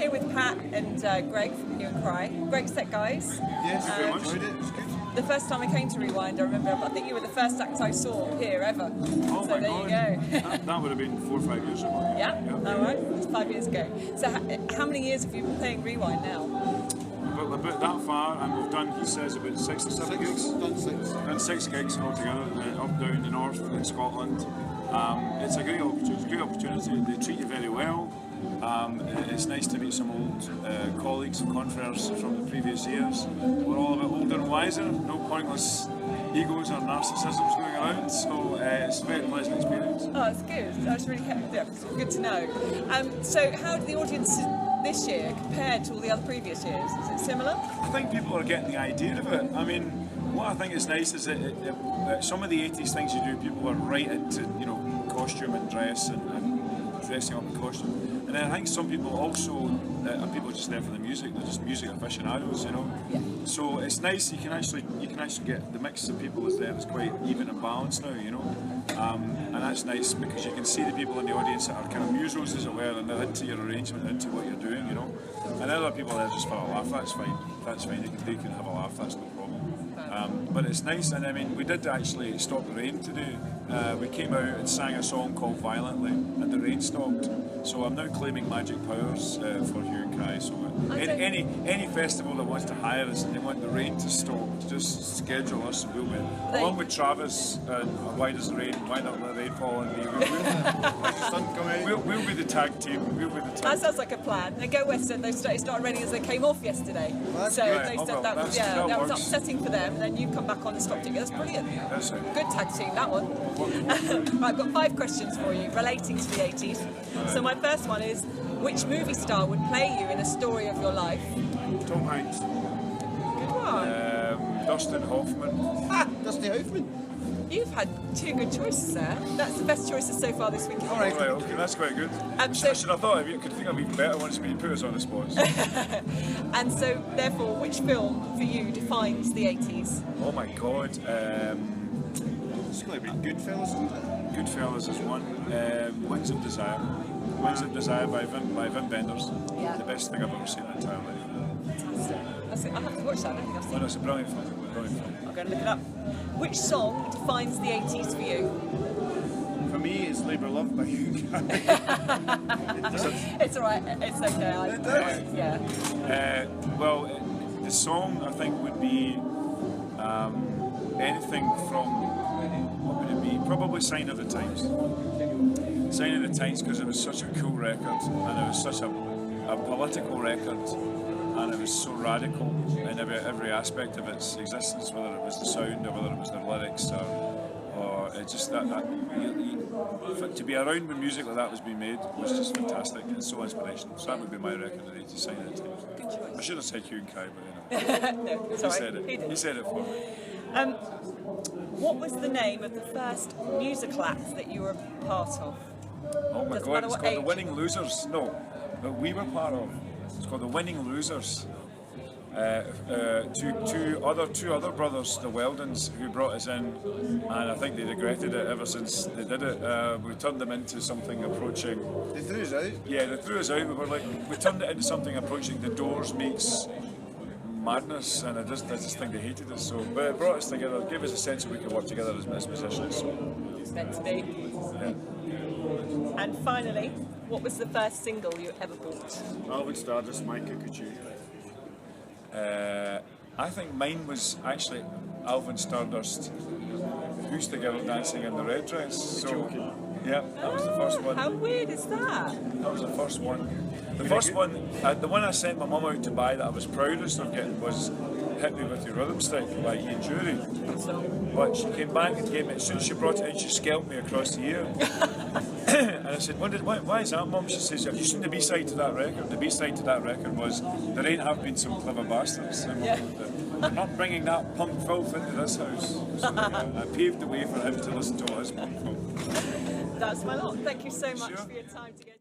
here with Pat and Greg from Hue and Cry. Great set, guys. Yes, very much. Enjoyed it. It's good. The first time I came to Rewind, I remember, I think you were the first act I saw here ever. Oh so my there God. you go. that would have been 4 or 5 years ago. Yeah? All right. It's 5 years ago. So how many years have you been playing Rewind now? About that far, and we've done, he says, about 6 or 7 gigs. Done 6 gigs altogether, up, down, the north, in Scotland. It's a great opportunity. They treat you very well. It's nice to meet some old colleagues and confreres from the previous years. We're all a bit older and wiser, no pointless egos or narcissisms going around, so it's a very pleasant experience. Oh, that's good. That's really good to know. So how did the audience this year compare to all the other previous years? Is it similar? I think people are getting the idea of it. I mean, what I think is nice is that some of the 80s things you do, people are right into, you know, costume and dress and dressing up in costume. And then I think some people also are people just there for the music. They're just music aficionados, you know. Yeah. So it's nice. You can actually get the mix of people is there. It's quite even and balanced now, you know. And that's nice because you can see the people in the audience that are kind of musos, as it were, and they're into your arrangement, into what you're doing, you know. And other people there just for a laugh. That's fine. That's fine. They can have a laugh. That's no problem. But it's nice, and I mean, we did actually stop the rain today. We came out and sang a song called Violently, and the rain stopped. So I'm now claiming magic powers for Hue and Cry. So any festival that wants to hire us and they want the rain to stop, just schedule us and we'll be. Along with Travis, Why Does the Rain, Why Not Let the Rain Fall on Me? We'll be the tag team. That sounds like a plan. And Go West said they started raining as they came off yesterday. So they said that was upsetting for them. And then you come back on and stopped it. That's brilliant. That's it. Good tag team, that one. Right, I've got 5 questions for you relating to the 80s. So my first one is, which movie star would play you in a story of your life? Tom Hanks. Good one. Dustin Hoffman. Dusty Hoffman. You've had 2 good choices there. That's the best choices so far this weekend. All right, okay, that's quite good. I should have thought you could think of even better ones, but you put us on the spot. And so, therefore, which film for you defines the 80s? Oh my God. It's going to be Goodfellas, isn't it? Goodfellas is one. Wings of Desire. Wings of Desire by Vin Wenders. Yeah. The best thing I've ever seen in my entire life. Fantastic. I'll have to watch that. I don't think I've seen No, it's a brilliant film. Brilliant film. I'm going to look it up. Which song defines the 80s for you? For me, it's Labour Love by Hue and Cry. It's alright, it's okay. It does. Yeah. Well, the song I think would be anything from, what would it be? Probably Sign of the Times. Sign of the Times, because it was such a cool record and it was such a political record. And it was so radical in every aspect of its existence, whether it was the sound or whether it was the lyrics or it just to be around when music like that was being made was just fantastic and so inspirational. So that would be my record of the 80s, Sign of the Times. Good choice. I should have said Hue and Cry, but No, it's alright. He said it for me. What was the name of the first musical act that you were part of? Oh my Doesn't God, matter it's what called age. The Winning Losers. No, that we were part of. It's called The Winning Losers. Two other brothers, the Weldons, who brought us in, and I think they regretted it ever since they did it. We turned them into something approaching. They threw us out. Yeah, they threw us out. We turned it into something approaching The Doors meets madness, and I just think they hated us. So, but it brought us together, gave us a sense that we could work together as musicians. So, It's meant to be. yeah. And finally, what was the first single you ever bought? Alvin Stardust, My Cuckoo. I think mine was actually Alvin Stardust, Who's the Girl Dancing in the Red Dress. So, yeah, that was the first one. How weird is that? That was the first one. The first one, the one I sent my mum out to buy that I was proudest of getting was Hit Me With Your Rhythm Stick by Ian Jury. But she came back and gave me, as soon as she brought it in, she scalped me across the ear. And I said, why is that, Mum? She says, have you seen the B-side to that record? The B-side to that record was, There Ain't Have Been Some Clever Bastards. And I'm not bringing that punk filth into this house. So, I paved the way for him to listen to all his punk filth. That's my lot. Thank you so much for your time to get